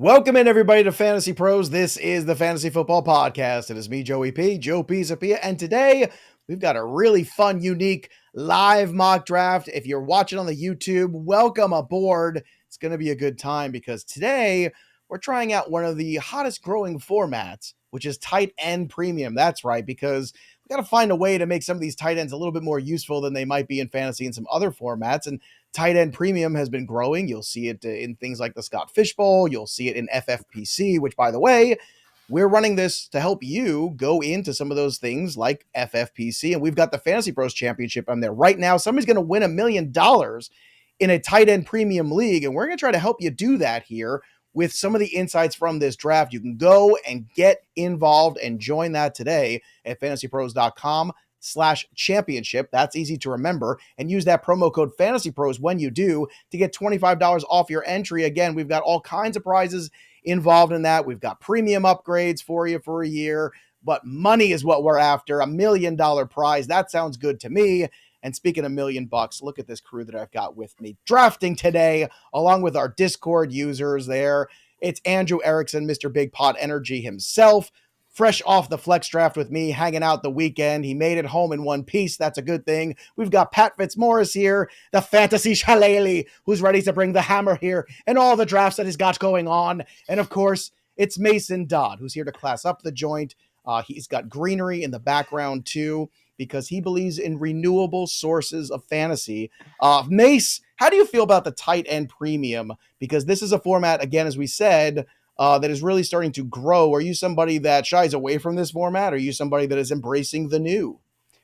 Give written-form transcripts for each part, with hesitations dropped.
Welcome in, everybody, to Fantasy Pros. This is the Fantasy Football Podcast. It is me, Joey P, Joe Pisapia, and today we've got a really fun, unique live mock draft. If you're watching on the YouTube, welcome aboard. It's going to be a good time because today we're trying out one of the hottest growing formats, which is tight end premium. That's right, because we got to find a way to make some of these tight ends a little bit more useful than they might be in fantasy and some other formats. And tight end premium has been growing. You'll see it in things like the Scott Fish Bowl. You'll see it in FFPC, which, by the way, we're running this to help you go into some of those things like FFPC. And we've got the Fantasy Pros Championship on there right now. Somebody's going to win $1 million in a tight end premium league. And we're going to try to help you do that here with some of the insights from this draft. You can go and get involved and join that today at fantasypros.com/championship. That's easy to remember. And use that promo code FantasyPros when you do to get $25 off your entry. Again, we've got all kinds of prizes involved in that. We've got premium upgrades for you for a year, but money is what we're after. $1 million prize. That sounds good to me. And speaking of $1 million, look at this crew that I've got with me drafting today, along with our Discord users there. It's Andrew Erickson, Mr. Big Pot Energy himself, fresh off the flex draft with me, hanging out the weekend. He made it home in one piece. That's a good thing. We've got Pat Fitzmaurice here, the fantasy shillelagh, who's ready to bring the hammer here and all the drafts that he's got going on. And of course, it's Mason Dodd, who's here to class up the joint. He's got greenery in the background too, because he believes in renewable sources of fantasy. Mace, how do you feel about the tight end premium? Because this is a format, again, as we said, that is really starting to grow. Are you somebody that shies away from this format? Or are you somebody that is embracing the new?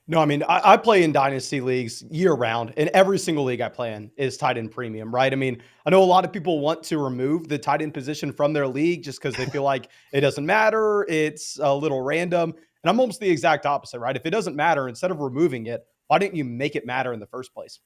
No, I mean, I play in dynasty leagues year round, and every single league I play in is tight end premium, right? I mean, I know a lot of people want to remove the tight end position from their league just because they feel like it doesn't matter. It's a little random. And I'm almost the exact opposite, right? If it doesn't matter, instead of removing it, why didn't you make it matter in the first place?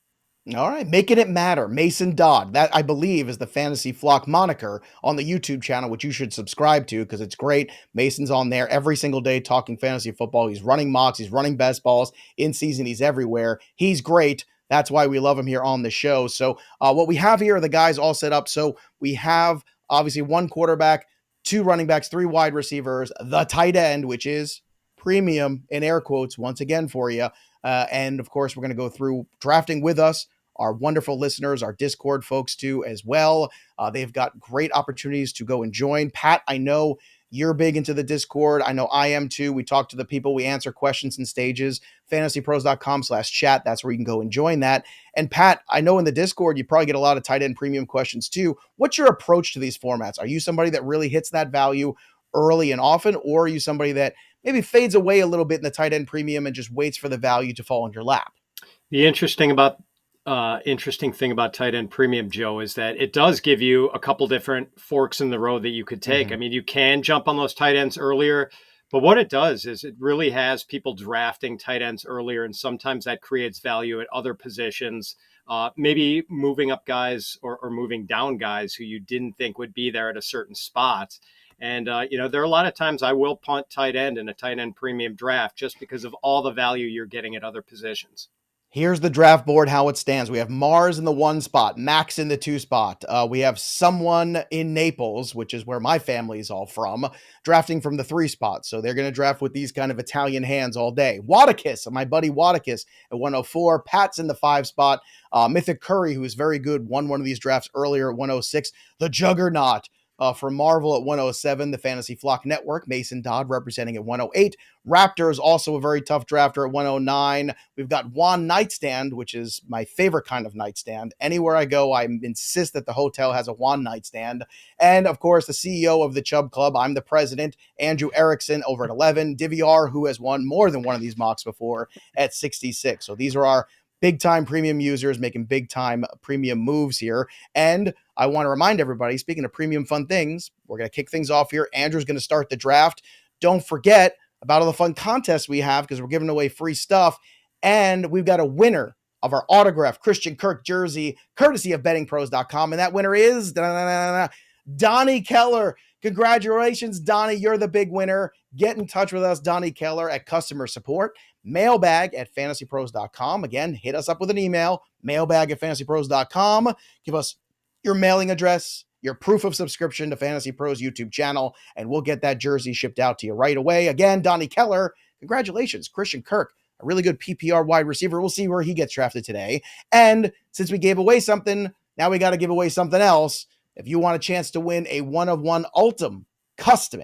All right, making it matter. Mason Dodd, that I believe is the Fantasy Flock moniker on the YouTube channel, which you should subscribe to because it's great. Mason's on there every single day talking fantasy football. He's running mocks, he's running best balls in season. He's everywhere. He's great. That's why we love him here on the show. So what we have here are the guys all set up. So we have obviously one quarterback, two running backs, three wide receivers, the tight end, which is premium in air quotes once again for you. And of course, we're going to go through drafting with us. Our wonderful listeners, our Discord folks too, as well. They've got great opportunities to go and join. Pat, I know you're big into the Discord. I know I am too. We talk to the people. We answer questions in stages. fantasypros.com/chat. That's where you can go and join that. And Pat, I know in the Discord, you probably get a lot of tight end premium questions too. What's your approach to these formats? Are you somebody that really hits that value early and often, or are you somebody that maybe fades away a little bit in the tight end premium and just waits for the value to fall in your lap? The interesting thing about tight end premium, Joe, is that it does give you a couple different forks in the road that you could take. I mean, you can jump on those tight ends earlier, but what it does is it really has people drafting tight ends earlier, and sometimes that creates value at other positions, maybe moving up guys or moving down guys who you didn't think would be there at a certain spot. And, there are a lot of times I will punt tight end in a tight end premium draft just because of all the value you're getting at other positions. Here's the draft board, how it stands. We have Mars in the 1 spot, Max in the 2 spot. We have someone in Naples, which is where my family is all from, drafting from the 3 spot. So they're going to draft with these kind of Italian hands all day. Wadakis, my buddy Wadakis at 104. Pat's in the 5 spot. Mythic Curry, who is very good, won one of these drafts earlier at 106. The Juggernaut. From Marvel at 107, the Fantasy Flock Network, Mason Dodd representing at 108. Raptors, also a very tough drafter at 109. We've got Juan Nightstand, which is my favorite kind of nightstand. Anywhere I go, I insist that the hotel has a Juan Nightstand. And, of course, the CEO of the Chubb Club, I'm the president, Andrew Erickson over at 11. DVR, who has won more than one of these mocks before, at 66. So these are our big-time premium users making big-time premium moves here. And I want to remind everybody, speaking of premium fun things, we're going to kick things off here. Andrew's going to start the draft. Don't forget about all the fun contests we have because we're giving away free stuff. And we've got a winner of our autographed Christian Kirk jersey, courtesy of bettingpros.com. And that winner is Donnie Keller. Congratulations, Donnie. You're the big winner. Get in touch with us, Donnie Keller, at customer support. Mailbag at fantasypros.com. Again, hit us up with an email, mailbag at fantasypros.com. Give us your mailing address, your proof of subscription to Fantasy Pros YouTube channel, and we'll get that jersey shipped out to you right away. Again, Donnie Keller, congratulations. Christian Kirk, a really good PPR wide receiver. We'll see where he gets drafted today. And since we gave away something, now we got to give away something else. If you want a chance to win a 1-of-1 Ultim Custom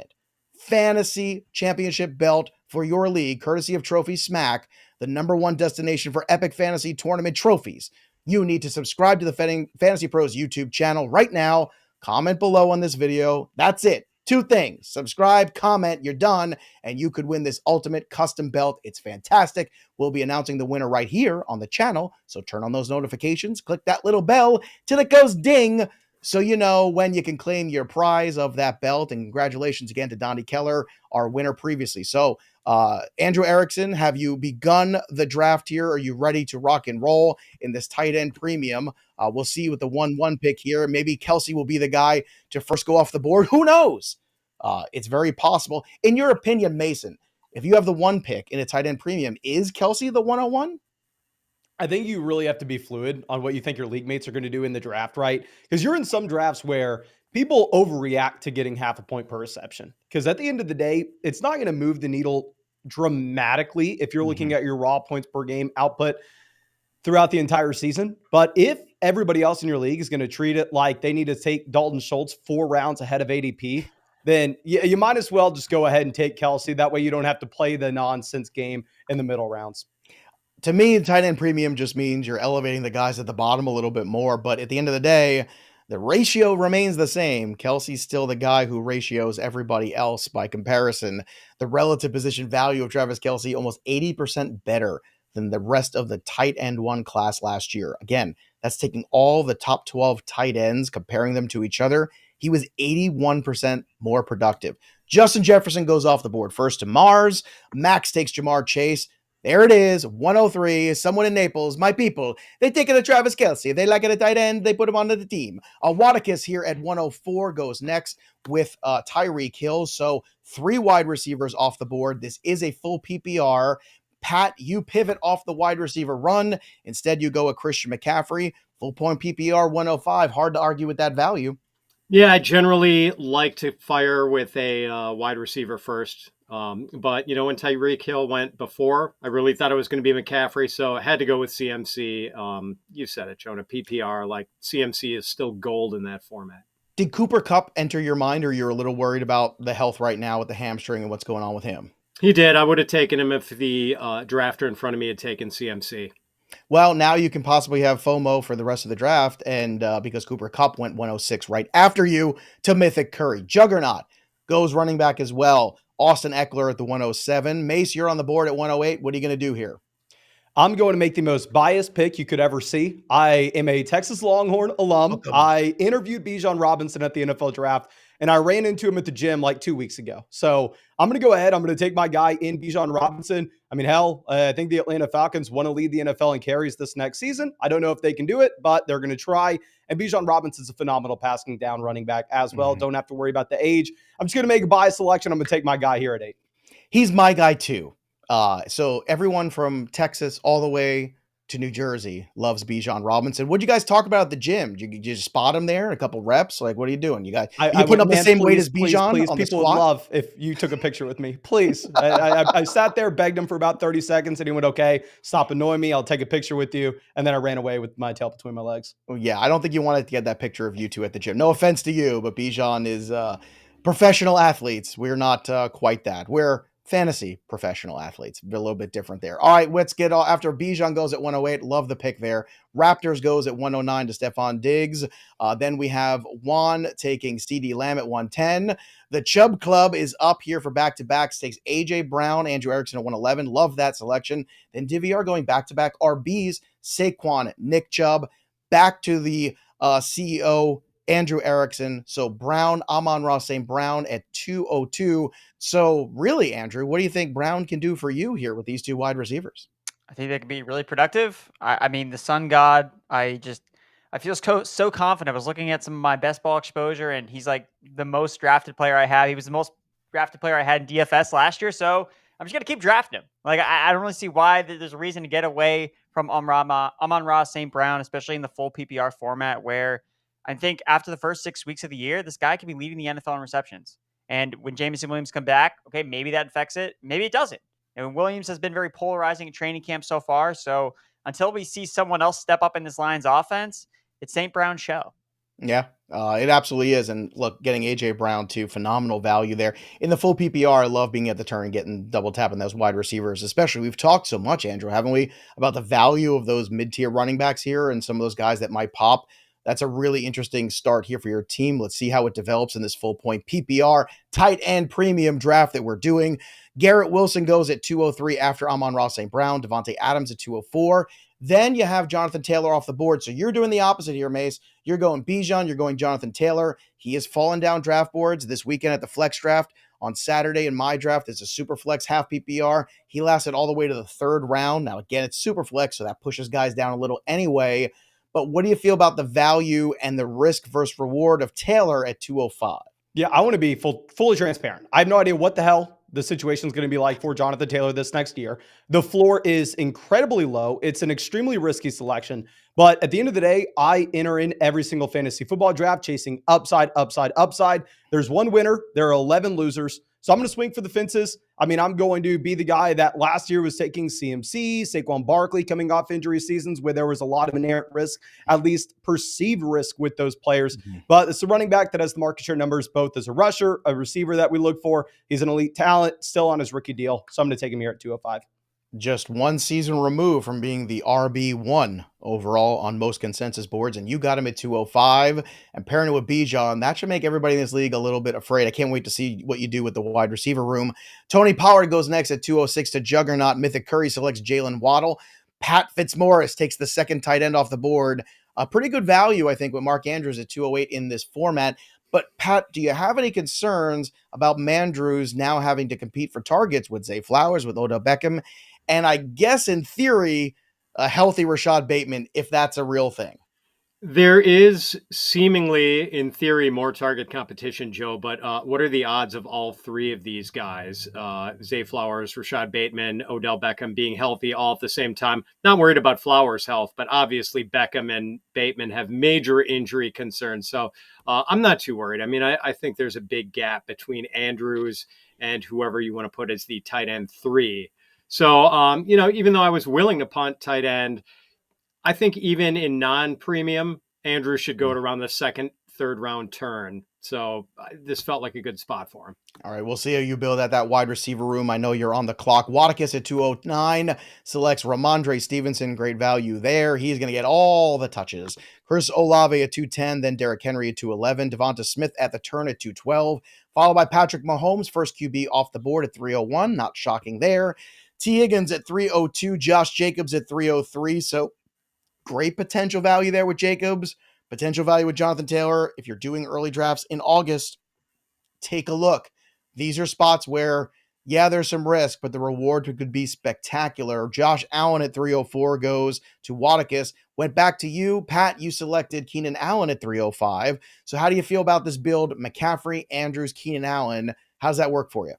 Fantasy Championship belt for your league, courtesy of Trophy Smack, the #1 destination for epic fantasy tournament trophies, you need to subscribe to the Fantasy Pros YouTube channel right now. Comment below on this video. That's it. 2 things. Subscribe, comment, you're done, and you could win this ultimate custom belt. It's fantastic. We'll be announcing the winner right here on the channel, so turn on those notifications, click that little bell till it goes ding, so you know when you can claim your prize of that belt. And congratulations again to Donnie Keller, our winner previously. So, Andrew Erickson, have you begun the draft here? Are you ready to rock and roll in this tight end premium? We'll see with the 1-1 pick here. Maybe Kelsey will be the guy to first go off the board. Who knows? It's very possible. In your opinion, Mason, if you have the 1 pick in a tight end premium, is Kelsey the 101? I think you really have to be fluid on what you think your league mates are going to do in the draft, right? Because you're in some drafts where people overreact to getting half a point per reception. Because at the end of the day, it's not going to move the needle dramatically if you're looking at your raw points per game output throughout the entire season. But if everybody else in your league is going to treat it like they need to take Dalton Schultz 4 rounds ahead of ADP, then you might as well just go ahead and take Kelsey. That way you don't have to play the nonsense game in the middle rounds. To me, tight end premium just means you're elevating the guys at the bottom a little bit more. But at the end of the day, the ratio remains the same. Kelsey's still the guy who ratios everybody else by comparison. The relative position value of Travis Kelce, almost 80% better than the rest of the tight end 1 class last year. Again, that's taking all the top 12 tight ends, comparing them to each other. He was 81% more productive. Justin Jefferson goes off the board first to Mars. Max takes Jamar Chase. There it is, 103. Someone in Naples, my people, they take it to Travis Kelce. If they like it at tight end, they put him onto the team. Wadakis here at 104 goes next with Tyreek Hill. So 3 wide receivers off the board. This is a full PPR. Pat, you pivot off the wide receiver run. Instead, you go with Christian McCaffrey. Full point PPR 105. Hard to argue with that value. Yeah, I generally like to fire with a wide receiver first. But, when Tyreek Hill went before, I really thought it was going to be McCaffrey. So I had to go with CMC. You said it, Jonah. PPR, like CMC is still gold in that format. Did Cooper Kupp enter your mind, or you're a little worried about the health right now with the hamstring and what's going on with him? He did. I would have taken him if the drafter in front of me had taken CMC. Well, now you can possibly have FOMO for the rest of the draft, and because Cooper Kupp went 106 right after you to Mythic Curry. Juggernaut goes running back as well. Austin Eckler at the 107. Mace, you're on the board at 108. What are you going to do here? I'm going to make the most biased pick you could ever see. I am a Texas Longhorn alum. I interviewed Bijan Robinson at the NFL draft, and I ran into him at the gym like 2 weeks ago. So I'm going to go ahead. I'm going to take my guy in Bijan Robinson. I mean, hell, I think the Atlanta Falcons want to lead the NFL in carries this next season. I don't know if they can do it, but they're going to try. And Bijan Robinson's a phenomenal passing down running back as well. Don't have to worry about the age. I'm just going to make a bias selection. I'm going to take my guy here at 8. He's my guy too. So everyone from Texas all the way to New Jersey loves Bijan Robinson. What'd you guys talk about at the gym? Did you just spot him there? A couple reps? Like, what are you doing? You putting up the same weight as Bijan? Please, people would love if you took a picture with me. Please. I sat there, begged him for about 30 seconds, and he went, okay, stop annoying me. I'll take a picture with you. And then I ran away with my tail between my legs. Well, yeah, I don't think you wanted to get that picture of you two at the gym. No offense to you, but Bijan is professional athletes. We're not quite that. We're fantasy professional athletes. A little bit different there. All right, let's get after Bijan goes at 108. Love the pick there. Raptors goes at 109 to Stephon Diggs. Then we have Juan taking CeeDee Lamb at 110. The Chubb Club is up here for back-to-backs. Takes A.J. Brown, Andrew Erickson at 111. Love that selection. Then DVR going back-to-back RBs. Saquon, Nick Chubb. Back to the CEO, Andrew Erickson. So Brown, Amon-Ra St. Brown at 202. So really, Andrew, what do you think Brown can do for you here with these 2 wide receivers? I think they can be really productive. I mean, the Sun God, I feel so confident. I was looking at some of my best ball exposure, and he's like the most drafted player I have. He was the most drafted player I had in DFS last year. So I'm just going to keep drafting him. Like, I don't really see why there's a reason to get away from Amon-Ra St. Brown, especially in the full PPR format where I think after the first 6 weeks of the year, this guy could be leading the NFL in receptions. And when Jameson Williams come back, okay, maybe that affects it. Maybe it doesn't. And Williams has been very polarizing in training camp so far. So until we see someone else step up in this Lions offense, it's St. Brown's show. Yeah, it absolutely is. And look, getting AJ Brown too, phenomenal value there. In the full PPR, I love being at the turn and getting double tapping those wide receivers, especially. We've talked so much, Andrew, haven't we, about the value of those mid-tier running backs here and some of those guys that might pop. That's a really interesting start here for your team. Let's see how it develops in this full point PPR tight end premium draft that we're doing. Garrett Wilson goes at 203 after Amon-Ra St. Brown, Devontae Adams at 204. Then you have Jonathan Taylor off the board. So you're doing the opposite here, Mace. You're going Bijan, you're going Jonathan Taylor. He has fallen down draft boards this weekend at the flex draft. On Saturday in my draft, it's a super flex half PPR. He lasted all the way to the third round. Now, again, it's super flex, so that pushes guys down a little anyway. But what do you feel about the value and the risk versus reward of Taylor at 205? Yeah, I want to be fully transparent. I have no idea what the hell the situation is going to be like for Jonathan Taylor this next year. The floor is incredibly low. It's an extremely risky selection. But at the end of the day, I enter in every single fantasy football draft chasing upside, upside, upside. There's one winner. There are 11 losers. So I'm going to swing for the fences. I mean, I'm going to be the guy that last year was taking CMC, Saquon Barkley coming off injury seasons where there was a lot of inherent risk, at least perceived risk with those players. But it's a running back that has the market share numbers, both as a rusher, a receiver that we look for. He's an elite talent, still on his rookie deal. So I'm going to take him here at 205. Just one season removed from being the RB1 overall on most consensus boards, and you got him at 205. And pairing it with Bijan, that should make everybody in this league a little bit afraid. I can't wait to see what you do with the wide receiver room. Tony Pollard goes next at 206 to Juggernaut. Mythic Curry selects Jalen Waddle. Pat Fitzmaurice takes the second tight end off the board. A pretty good value, I think, with Mark Andrews at 208 in this format. But Pat, do you have any concerns about Mandrews now having to compete for targets with Zay Flowers, with Odell Beckham? And I guess in theory, a healthy Rashad Bateman, if that's a real thing. There is seemingly, in theory, more target competition, Joe, but what are the odds of all three of these guys, Zay Flowers, Rashad Bateman, Odell Beckham, being healthy all at the same time? Not worried about Flowers' health, but obviously Beckham and Bateman have major injury concerns. So I'm not too worried. I mean, I think there's a big gap between Andrews and whoever you want to put as the tight end 3. So, even though I was willing to punt tight end, I think even in non-premium, Andrew should go to around the second, third round turn. So this felt like a good spot for him. All right, we'll see how you build at that wide receiver room. I know you're on the clock. Watkins at 209 selects Ramondre Stevenson. Great value there. He's going to get all the touches. Chris Olave at 210, then Derrick Henry at 211. Devonta Smith at the turn at 212, followed by Patrick Mahomes, first QB off the board at 301. Not shocking there. T. Higgins at 302, Josh Jacobs at 303. So great potential value there with Jacobs, potential value with Jonathan Taylor. If you're doing early drafts in August, take a look. These are spots where, yeah, there's some risk, but the reward could be spectacular. Josh Allen at 304 goes to Watkins. Went back to you, Pat. You selected Keenan Allen at 305. So how do you feel about this build? McCaffrey, Andrews, Keenan Allen. How does that work for you?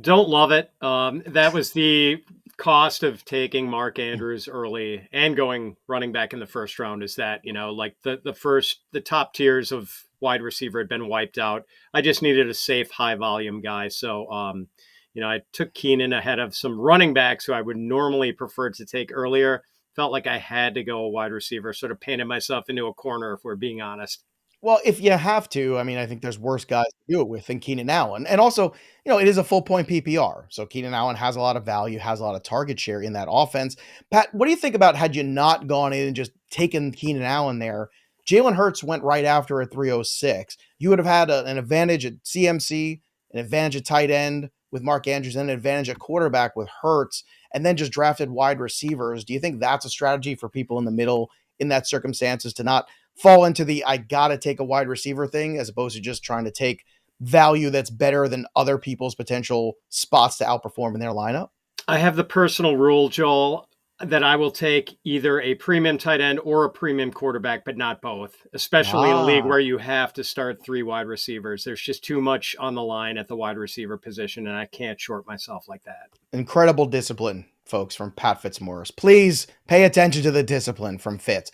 Don't love it. That was the cost of taking Mark Andrews early and going running back in the first round, is that, like the top tiers of wide receiver had been wiped out. I just needed a safe, high volume guy. So, I took Keenan ahead of some running backs who I would normally prefer to take earlier. Felt like I had to go a wide receiver, sort of painted myself into a corner, if we're being honest. Well, if you have to, I mean, I think there's worse guys to do it with than Keenan Allen. And also, it is a full point PPR. So Keenan Allen has a lot of value, has a lot of target share in that offense. Pat, what do you think about had you not gone in and just taken Keenan Allen there? Jalen Hurts went right after at 306. You would have had an advantage at CMC, an advantage at tight end with Mark Andrews, and an advantage at quarterback with Hurts, and then just drafted wide receivers. Do you think that's a strategy for people in the middle in that circumstances to not fall into the I gotta take a wide receiver thing, as opposed to just trying to take value that's better than other people's potential spots to outperform in their lineup? I have the personal rule, Joel, that I will take either a premium tight end or a premium quarterback, but not both, especially in a league where you have to start 3 wide receivers. There's just too much on the line at the wide receiver position, and I can't short myself like that. Incredible discipline, folks, from Pat Fitzmaurice. Please pay attention to the discipline from Fitz.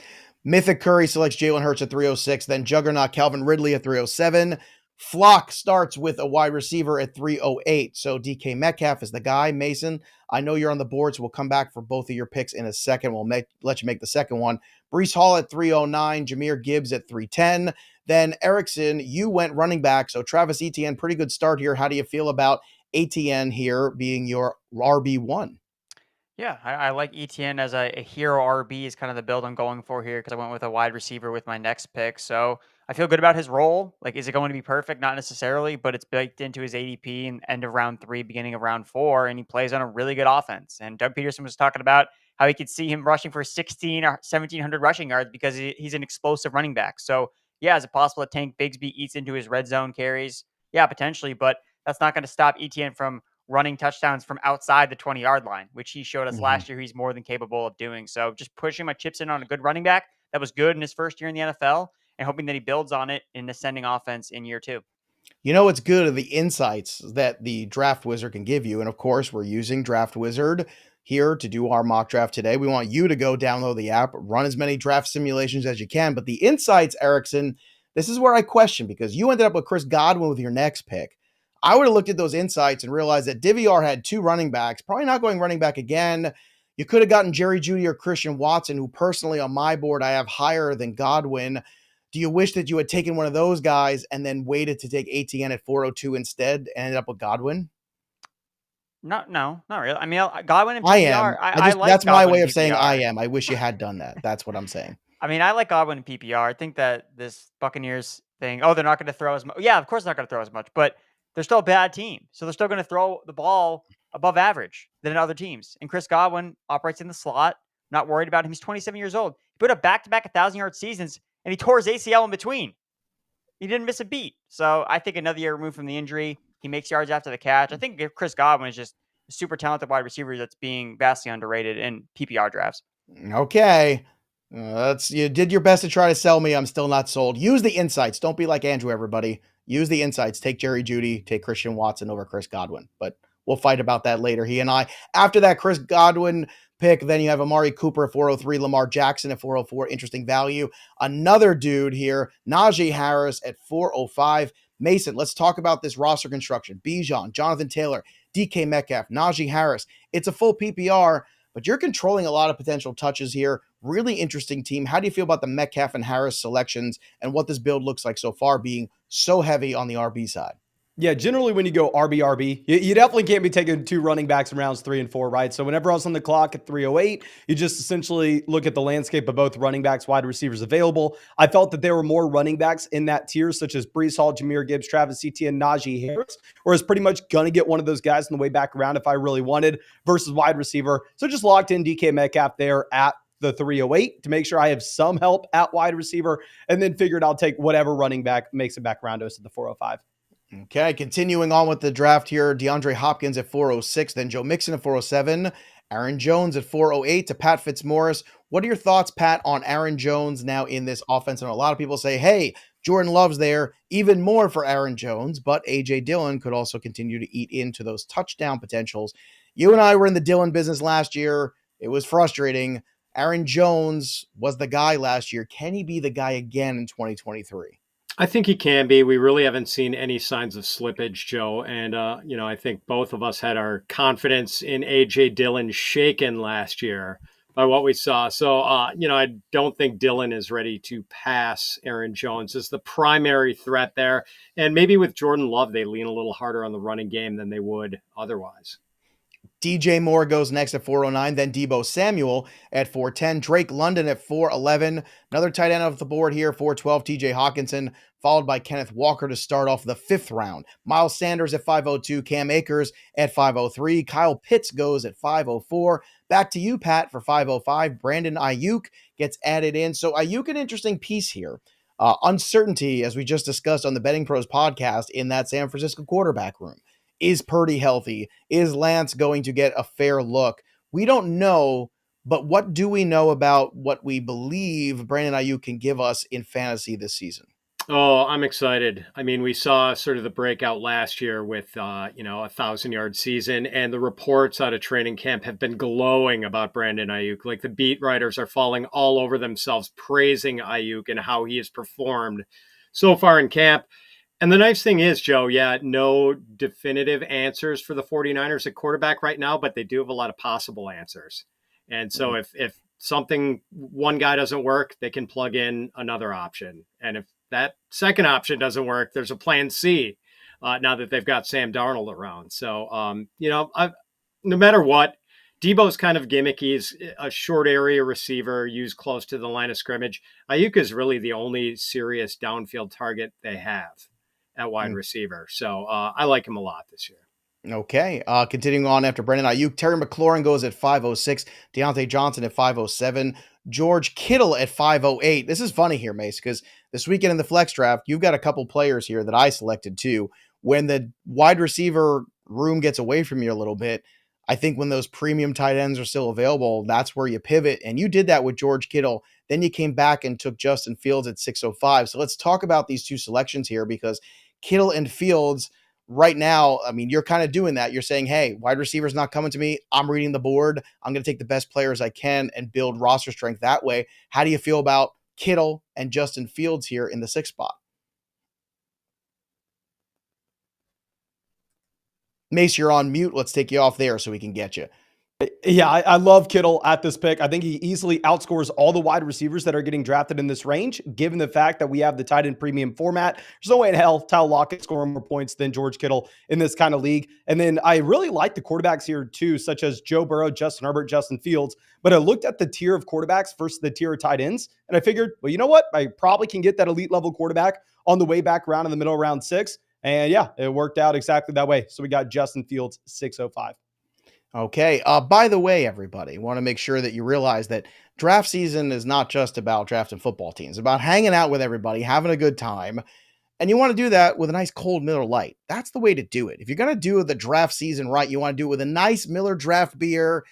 Mythic Curry selects Jalen Hurts at 306. Then Juggernaut Calvin Ridley at 307. Flock starts with a wide receiver at 308. So DK Metcalf is the guy. Mason, I know you're on the board, so we'll come back for both of your picks in a second. We'll let you make the second one. Breece Hall at 309. Jameer Gibbs at 310. Then Erickson, you went running back. So Travis Etienne, pretty good start here. How do you feel about Etienne here being your RB1? Yeah, I like ETN as a hero RB is kind of the build I'm going for here because I went with a wide receiver with my next pick. So I feel good about his role. Like, is it going to be perfect? Not necessarily, but it's baked into his ADP in end of round 3, beginning of round 4, and he plays on a really good offense. And Doug Peterson was talking about how he could see him rushing for 16 or 1,700 rushing yards because he's an explosive running back. So yeah, is it possible that Tank Bigsby eats into his red zone carries? Yeah, potentially, but that's not going to stop ETN from running touchdowns from outside the 20-yard line, which he showed us last year he's more than capable of doing. So just pushing my chips in on a good running back that was good in his first year in the NFL and hoping that he builds on it in ascending offense in year 2. You know what's good are the insights that the Draft Wizard can give you. And of course, we're using Draft Wizard here to do our mock draft today. We want you to go download the app, run as many draft simulations as you can. But the insights, Erickson, this is where I question because you ended up with Chris Godwin with your next pick. I would have looked at those insights and realized that DVR had 2 running backs, probably not going running back again. You could have gotten Jerry Jeudy or Christian Watson, who personally on my board I have higher than Godwin. Do you wish that you had taken one of those guys and then waited to take ATN at 402 instead and ended up with Godwin? No, not really. I mean, Godwin and PPR. I am. I like that's Godwin my way and of saying PPR. I am. I wish you had done that. That's what I'm saying. I mean, I like Godwin and PPR. I think that this Buccaneers thing, they're not going to throw as much. Yeah, of course they're not going to throw as much, but they're still a bad team. So they're still going to throw the ball above average than other teams. And Chris Godwin operates in the slot. Not worried about him. He's 27 years old. He put up back-to-back 1,000-yard seasons, and he tore his ACL in between. He didn't miss a beat. So I think another year removed from the injury, he makes yards after the catch. I think Chris Godwin is just a super talented wide receiver that's being vastly underrated in PPR drafts. Okay. You did your best to try to sell me. I'm still not sold. Use the insights. Don't be like Andrew, everybody. Use the insights. Take Jerry Jeudy, take Christian Watson over Chris Godwin. But we'll fight about that later, he and I. After that Chris Godwin pick, then you have Amari Cooper at 403, Lamar Jackson at 404. Interesting value. Another dude here, Najee Harris at 405. Mason, let's talk about this roster construction. Bijan, Jonathan Taylor, DK Metcalf, Najee Harris. It's a full PPR, but you're controlling a lot of potential touches here. Really interesting team. How do you feel about the Metcalf and Harris selections and what this build looks like so far being so heavy on the RB side? Yeah, generally when you go RB, you definitely can't be taking 2 running backs in rounds 3 and 4, right? So whenever I was on the clock at 308, you just essentially look at the landscape of both running backs, wide receivers available. I felt that there were more running backs in that tier, such as Breece Hall, Jameer Gibbs, Travis Etienne, Najee Harris, or is pretty much going to get one of those guys on the way back around if I really wanted versus wide receiver. So just locked in DK Metcalf there at the 308 to make sure I have some help at wide receiver, and then figured I'll take whatever running back makes it back around to us at the 405. Okay, continuing on with the draft here, DeAndre Hopkins at 406, then Joe Mixon at 407, Aaron Jones at 408 to Pat Fitzmaurice. What are your thoughts, Pat, on Aaron Jones now in this offense? And a lot of people say, hey, Jordan Love's there, even more for Aaron Jones, but A.J. Dillon could also continue to eat into those touchdown potentials. You and I were in the Dillon business last year. It was frustrating. Aaron Jones was the guy last year. Can he be the guy again in 2023? I think he can be. We really haven't seen any signs of slippage, Joe. And, I think both of us had our confidence in A.J. Dillon shaken last year by what we saw. So, I don't think Dillon is ready to pass Aaron Jones as the primary threat there. And maybe with Jordan Love, they lean a little harder on the running game than they would otherwise. DJ Moore goes next at 409, then Deebo Samuel at 410, Drake London at 411, another tight end off the board here, 412, TJ Hawkinson, followed by Kenneth Walker to start off the 5th round. Miles Sanders at 502, Cam Akers at 503, Kyle Pitts goes at 504. Back to you, Pat, for 505. Brandon Ayuk gets added in. So Ayuk, an interesting piece here. Uncertainty, as we just discussed on the Betting Pros podcast, in that San Francisco quarterback room. Is Purdy healthy? Is Lance going to get a fair look? We don't know, but what do we know about what we believe Brandon Ayuk can give us in fantasy this season? Oh, I'm excited. I mean, we saw sort of the breakout last year with, 1,000-yard season, and the reports out of training camp have been glowing about Brandon Ayuk. Like the beat writers are falling all over themselves, praising Ayuk and how he has performed so far in camp. And the nice thing is, Joe, yeah, no definitive answers for the 49ers at quarterback right now, but they do have a lot of possible answers. And so if something, one guy doesn't work, they can plug in another option. And if that second option doesn't work, there's a plan C now that they've got Sam Darnold around. So, no matter what, Debo's kind of gimmicky. He's a short area receiver used close to the line of scrimmage. Ayuk is really the only serious downfield target they have at wide receiver. So I like him a lot this year. Okay. Continuing on after Brendan Ayuk, Terry McLaurin goes at 506, Deontay Johnson at 507, George Kittle at 508. This is funny here, Mace, because this weekend in the flex draft, you've got a couple players here that I selected too. When the wide receiver room gets away from you a little bit, I think when those premium tight ends are still available, that's where you pivot. And you did that with George Kittle. Then you came back and took Justin Fields at 605. So let's talk about these two selections here, because Kittle and Fields right now, I mean, you're kind of doing that. You're saying, hey, wide receiver's not coming to me. I'm reading the board. I'm going to take the best players I can and build roster strength that way. How do you feel about Kittle and Justin Fields here in the 6th spot? Mace, you're on mute. Let's take you off there so we can get you. Yeah, I love Kittle at this pick. I think he easily outscores all the wide receivers that are getting drafted in this range, given the fact that we have the tight end premium format. There's no way in hell Tyler Lockett scoring more points than George Kittle in this kind of league. And then I really like the quarterbacks here too, such as Joe Burrow, Justin Herbert, Justin Fields. But I looked at the tier of quarterbacks versus the tier of tight ends, and I figured, well, you know what? I probably can get that elite level quarterback on the way back around in the middle of round 6. And yeah, it worked out exactly that way. So we got Justin Fields 605. Okay. By the way, everybody, want to make sure that you realize that draft season is not just about drafting football teams. It's about hanging out with everybody, having a good time. And you want to do that with a nice cold Miller Lite. That's the way to do it. If you're going to do the draft season right, you want to do it with a nice Miller draft beer.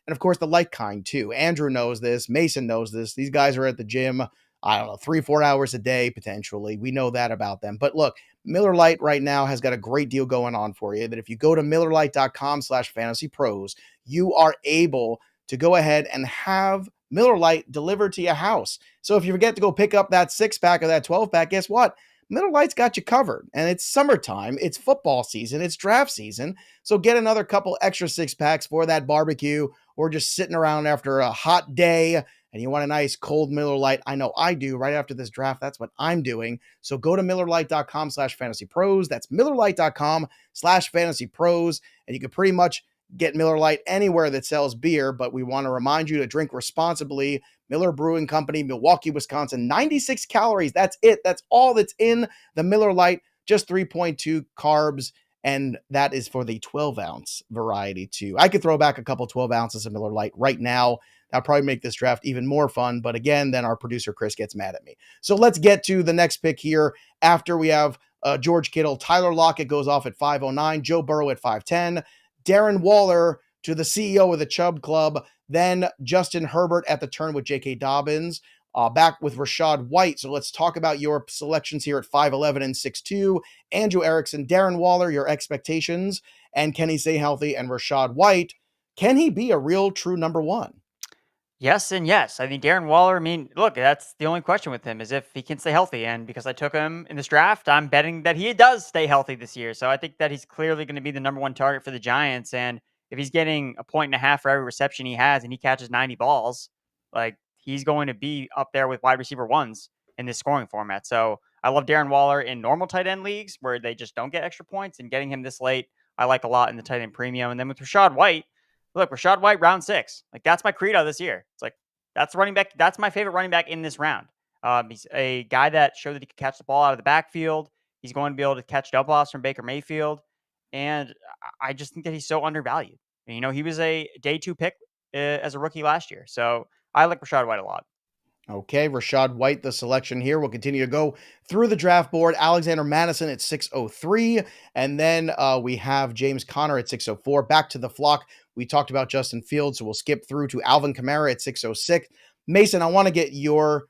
And of course, the light kind too. Andrew knows this. Mason knows this. These guys are at the gym, I don't know, 3-4 hours a day, potentially. We know that about them. But look, Miller Lite right now has got a great deal going on for you, that if you go to MillerLite.com/fantasypros, you are able to go ahead and have Miller Lite delivered to your house. So if you forget to go pick up that 6-pack or that 12-pack, guess what? Miller Lite's got you covered. And it's summertime, it's football season, it's draft season. So get another couple extra 6-packs for that barbecue, or just sitting around after a hot day and you want a nice cold Miller Lite. I know I do. Right after this draft, that's what I'm doing. So go to MillerLite.com/fantasypros. That's MillerLite.com/fantasypros. And you can pretty much get Miller Lite anywhere that sells beer, but we want to remind you to drink responsibly. Miller Brewing Company, Milwaukee, Wisconsin, 96 calories. That's it. That's all that's in the Miller Lite, just 3.2 carbs. And that is for the 12-ounce variety too. I could throw back a couple 12 ounces of Miller Lite right now. That'll probably make this draft even more fun. But again, then our producer Chris gets mad at me. So let's get to the next pick here. After we have George Kittle, Tyler Lockett goes off at 509, Joe Burrow at 510, Darren Waller to the CEO of the Chubb Club, then Justin Herbert at the turn with J.K. Dobbins, back with Rachaad White. So let's talk about your selections here at 5'11 and 6'2. Andrew Erickson, Darren Waller, your expectations, and can he stay healthy? And Rachaad White, can he be a real true number one? Yes and yes. I mean, Darren Waller, I mean, look, that's the only question with him is if he can stay healthy. And because I took him in this draft, I'm betting that he does stay healthy this year. So I think that he's clearly going to be the number one target for the Giants. And if he's getting 1.5 for every reception he has and he catches 90 balls, like he's going to be up there with wide receiver ones in this scoring format. So I love Darren Waller in normal tight end leagues where they just don't get extra points, and getting him this late, I like a lot in the tight end premium. And then with Rachaad White, look, Rachaad White, round 6. Like, that's my credo this year. It's like, that's running back. That's my favorite running back in this round. He's a guy that showed that he could catch the ball out of the backfield. He's going to be able to catch double offs from Baker Mayfield. And I just think that he's so undervalued. And, you know, he was a day 2 pick as a rookie last year. So I like Rachaad White a lot. Okay, Rachaad White, the selection here. We'll continue to go through the draft board. Alexander Madison at 603. And then we have James Conner at 604. Back to the flock. We talked about Justin Fields, so we'll skip through to Alvin Kamara at 606. Mason, I want to get your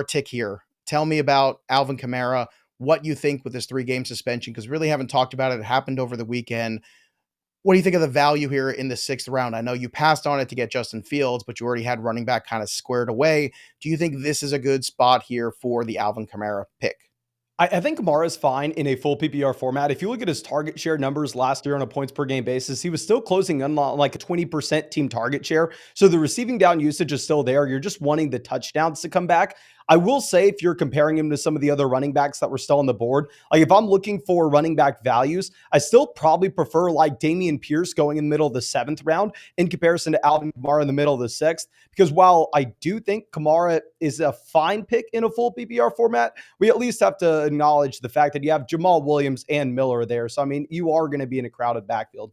tick here tell me about Alvin Kamara, what you think with this 3-game suspension, because really haven't talked about it. It happened over the weekend. What do you think of the value here in the 6th round? I know you passed on it to get Justin Fields, but you already had running back kind of squared away. Do you think this is a good spot here for the Alvin Kamara pick? I think Kamara is fine in a full PPR format. If you look at his target share numbers last year on a points per game basis, he was still closing in on like a 20% team target share. So the receiving down usage is still there. You're just wanting the touchdowns to come back. I will say, if you're comparing him to some of the other running backs that were still on the board, like if I'm looking for running back values, I still probably prefer like Dameon Pierce going in the middle of the 7th round in comparison to Alvin Kamara in the middle of the 6th. Because while I do think Kamara is a fine pick in a full PPR format, we at least have to acknowledge the fact that you have Jamal Williams and Miller there. So, I mean, you are going to be in a crowded backfield.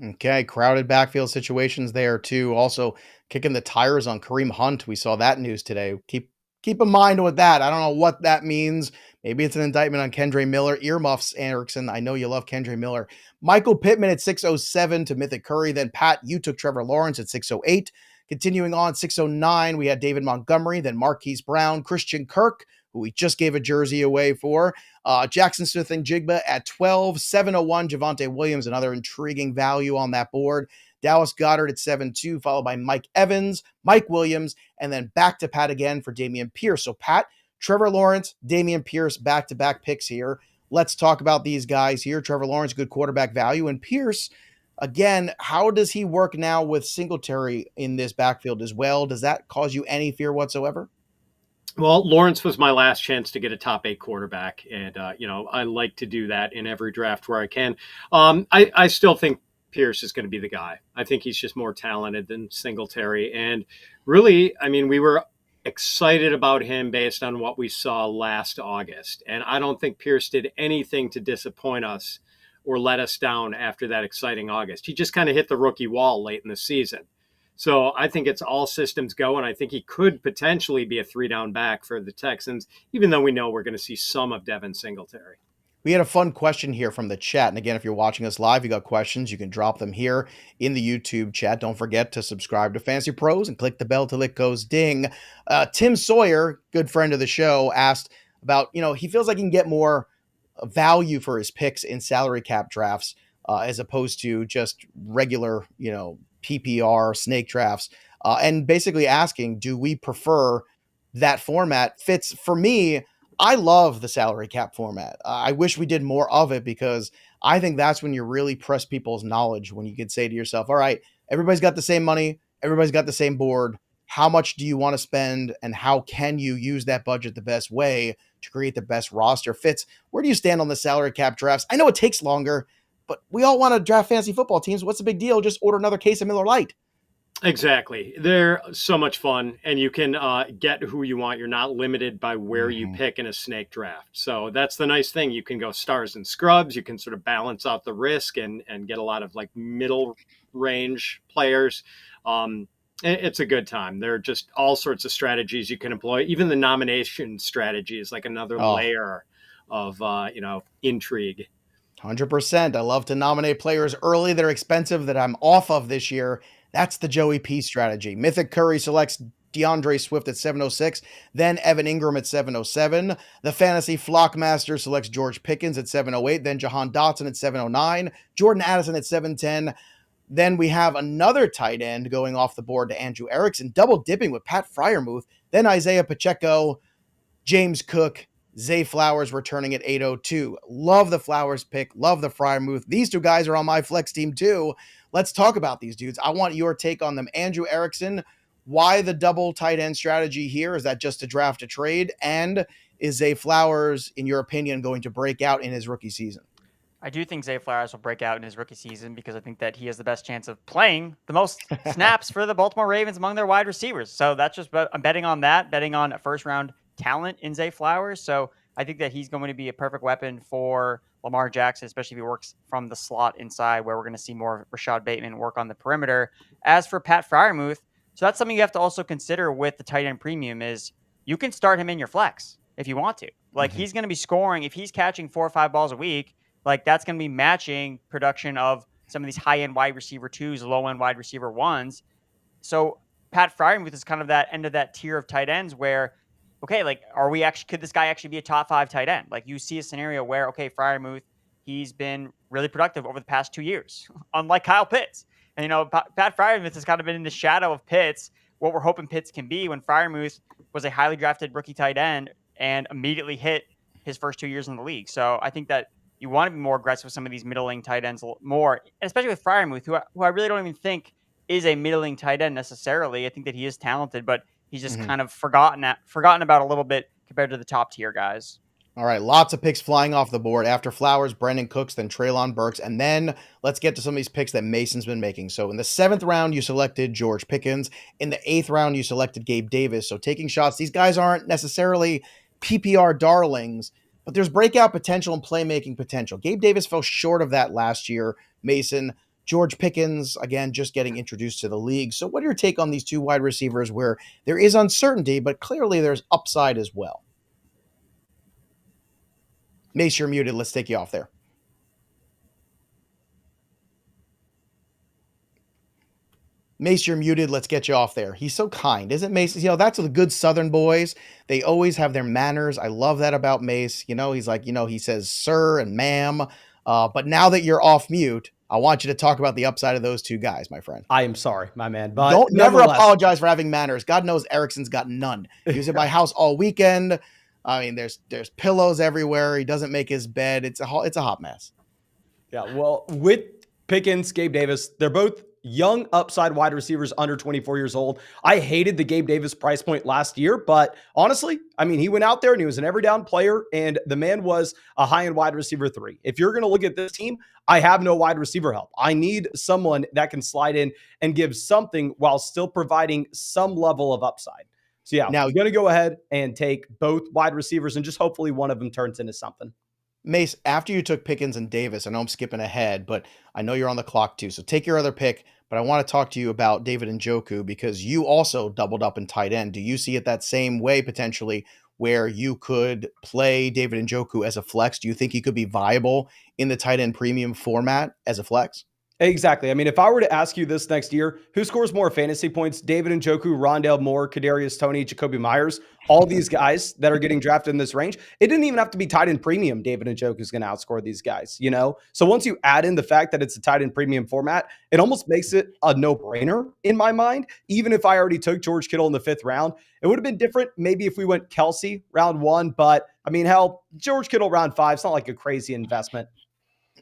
Okay, crowded backfield situations there too. Also kicking the tires on Kareem Hunt. We saw that news today. Keep in mind with that. I don't know what that means. Maybe it's an indictment on Kendre Miller. Earmuffs, Erickson. I know you love Kendre Miller. Michael Pittman at 607 to Mythic Curry. Then Pat, you took Trevor Lawrence at 608. Continuing on, 609, we had David Montgomery, then Marquise Brown, Christian Kirk, who we just gave a jersey away for. Jackson Smith and Jigba at 12, 701, Javonte Williams, another intriguing value on that board. Dallas Goedert at 7-2, followed by Mike Evans, Mike Williams, and then back to Pat again for Dameon Pierce. So Pat, Trevor Lawrence, Dameon Pierce, back-to-back picks here. Let's talk about these guys here. Trevor Lawrence, good quarterback value, and Pierce, again, how does he work now with Singletary in this backfield as well? Does that cause you any fear whatsoever? Well, Lawrence was my last chance to get a top 8 quarterback. And, I like to do that in every draft where I can. I still think Pierce is going to be the guy. I think he's just more talented than Singletary. And really, I mean, we were excited about him based on what we saw last August. And I don't think Pierce did anything to disappoint us or let us down after that exciting August. He just kind of hit the rookie wall late in the season. So I think it's all systems go, and I think he could potentially be a 3-down back for the Texans, even though we know we're going to see some of Devin Singletary. We had a fun question here from the chat. And again, if you're watching us live, you got questions, you can drop them here in the YouTube chat. Don't forget to subscribe to Fantasy Pros and click the bell till it goes ding. Tim Sawyer, good friend of the show, asked about, he feels like he can get more value for his picks in salary cap drafts as opposed to just regular, PPR snake drafts. And basically asking, do we prefer that format? Fitz, for me, I love the salary cap format. I wish we did more of it because I think that's when you really press people's knowledge, when you could say to yourself, all right, everybody's got the same money. Everybody's got the same board. How much do you want to spend and how can you use that budget the best way to create the best roster? Fitz, where do you stand on the salary cap drafts? I know it takes longer, but we all want to draft fantasy football teams. What's the big deal? Just order another case of Miller Lite. Exactly. They're so much fun, and you can get who you want. You're not limited by where you pick in a snake draft. So that's the nice thing. You can go stars and scrubs. You can sort of balance out the risk and get a lot of like middle range players. It's a good time. There are just all sorts of strategies you can employ. Even the nomination strategy is like another layer of, intrigue. 100%. I love to nominate players early that are expensive that I'm off of this year. That's the Joey P strategy. Mythic Curry selects DeAndre Swift at 706, then Evan Ingram at 707. The Fantasy Flockmaster selects George Pickens at 708, then Jahan Dotson at 709, Jordan Addison at 710. Then we have another tight end going off the board to Andrew Erickson, double dipping with Pat Freiermuth, then Isaiah Pacheco, James Cook, Zay Flowers returning at 802. Love the Flowers pick. Love the Freiermuth. These two guys are on my flex team too. Let's talk about these dudes. I want your take on them. Andrew Erickson, why the double tight end strategy here? Is that just to draft a trade? And is Zay Flowers, in your opinion, going to break out in his rookie season? I do think Zay Flowers will break out in his rookie season because I think that he has the best chance of playing the most snaps for the Baltimore Ravens among their wide receivers. So that's just, I'm betting on that, betting on a first round talent in Zay Flowers. So I think that he's going to be a perfect weapon for Lamar Jackson, especially if he works from the slot inside where we're going to see more of Rashad Bateman work on the perimeter. As for Pat Freiermuth, so that's something you have to also consider with the tight end premium is you can start him in your flex if you want to. Like he's going to be scoring. If he's catching 4 or 5 balls a week, like that's going to be matching production of some of these high-end wide receiver 2s, low-end wide receiver 1s. So Pat Freiermuth is kind of that end of that tier of tight ends where okay, like, could this guy actually be a top 5 tight end? Like, you see a scenario where, okay, Freiermuth, he's been really productive over the past 2 years, unlike Kyle Pitts. And, Pat Freiermuth has kind of been in the shadow of Pitts, what we're hoping Pitts can be, when Freiermuth was a highly drafted rookie tight end and immediately hit his first 2 years in the league. So I think that you want to be more aggressive with some of these middling tight ends more, especially with Freiermuth, who I really don't even think is a middling tight end necessarily. I think that he is talented, but he's just kind of forgotten about a little bit compared to the top tier guys. All right, lots of picks flying off the board. After Flowers, Brandon Cooks, then Treylon Burks. And then let's get to some of these picks that Mason's been making. So in the 7th round, you selected George Pickens. In the 8th round, you selected Gabe Davis. So taking shots, these guys aren't necessarily PPR darlings, but there's breakout potential and playmaking potential. Gabe Davis fell short of that last year, Mason. George Pickens, again, just getting introduced to the league. So what are your take on these 2 wide receivers where there is uncertainty, but clearly there's upside as well? Mace, you're muted. Let's take you off there. Mace, you're muted. Let's get you off there. He's so kind, isn't Mace? That's the good Southern boys. They always have their manners. I love that about Mace. He's like, he says sir and ma'am. But now that you're off mute, I want you to talk about the upside of those 2 guys, my friend. I am sorry, my man. But don't never apologize for having manners. God knows Erickson's got none. He was at my house all weekend. I mean, there's pillows everywhere. He doesn't make his bed. It's a hot mess. Yeah, well, with Pickens, Gabe Davis, they're both young upside wide receivers under 24 years old. I hated the Gabe Davis price point last year, but honestly, I mean, he went out there and he was an every down player, and the man was a high-end wide receiver 3. If you're going to look at this team, I have no wide receiver help. I need someone that can slide in and give something while still providing some level of upside. So yeah, now we're going to go ahead and take both wide receivers and just hopefully one of them turns into something. Mace, after you took Pickens and Davis, I know I'm skipping ahead, but I know you're on the clock too. So take your other pick, but I want to talk to you about David Njoku because you also doubled up in tight end. Do you see it that same way potentially where you could play David Njoku as a flex? Do you think he could be viable in the tight end premium format as a flex? Exactly. I mean, if I were to ask you this next year, who scores more fantasy points? David Njoku, Rondale Moore, Kadarius Toney, Jacoby Myers, all these guys that are getting drafted in this range. It didn't even have to be tight end premium. David Njoku is going to outscore these guys, So once you add in the fact that it's a tight end premium format, it almost makes it a no-brainer in my mind. Even if I already took George Kittle in the 5th round, it would have been different maybe if we went Kelsey round 1, but I mean, hell, George Kittle round 5, it's not like a crazy investment.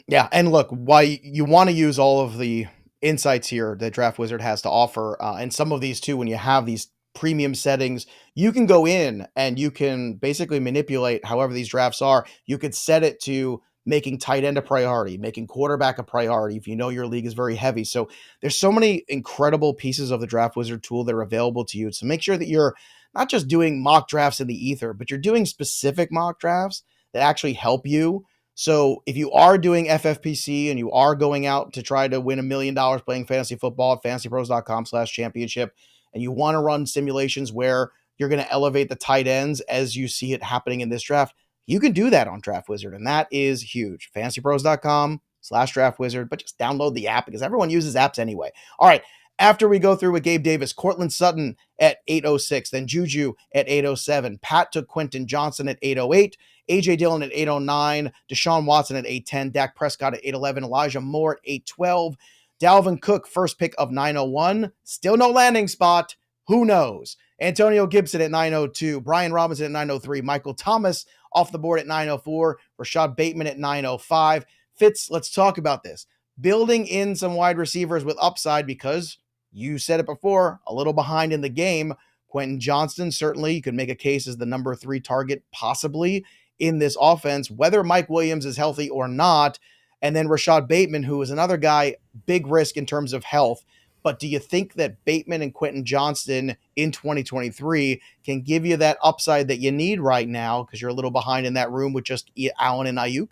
Yeah, and look, why you want to use all of the insights here that Draft Wizard has to offer, and some of these too, when you have these premium settings, you can go in and you can basically manipulate however these drafts are. You could set it to making tight end a priority, making quarterback a priority if you know your league is very heavy. So there's so many incredible pieces of the Draft Wizard tool that are available to you. So make sure that you're not just doing mock drafts in the ether, but you're doing specific mock drafts that actually help you. So if you are doing FFPC and you are going out to try to win $1 million playing fantasy football at fantasypros.com/championship, and you want to run simulations where you're going to elevate the tight ends as you see it happening in this draft, you can do that on Draft Wizard. And that is huge. fantasypros.com/Draft Wizard, but just download the app because everyone uses apps anyway. All right. After we go through with Gabe Davis, Cortland Sutton at 806, then Juju at 807, Pat took Quentin Johnson at 808, A.J. Dillon at 809, Deshaun Watson at 810, Dak Prescott at 811, Elijah Moore at 812, Dalvin Cook, first pick of 901, still no landing spot, who knows? Antonio Gibson at 902, Brian Robinson at 903, Michael Thomas off the board at 904, Rashad Bateman at 905. Fitz, let's talk about this. Building in some wide receivers with upside because you said it before, a little behind in the game. Quentin Johnston, certainly you could make a case as the number 3 target possibly in this offense, whether Mike Williams is healthy or not. And then Rashad Bateman, who is another guy, big risk in terms of health. But do you think that Bateman and Quentin Johnston in 2023 can give you that upside that you need right now because you're a little behind in that room with just Allen and Ayuk?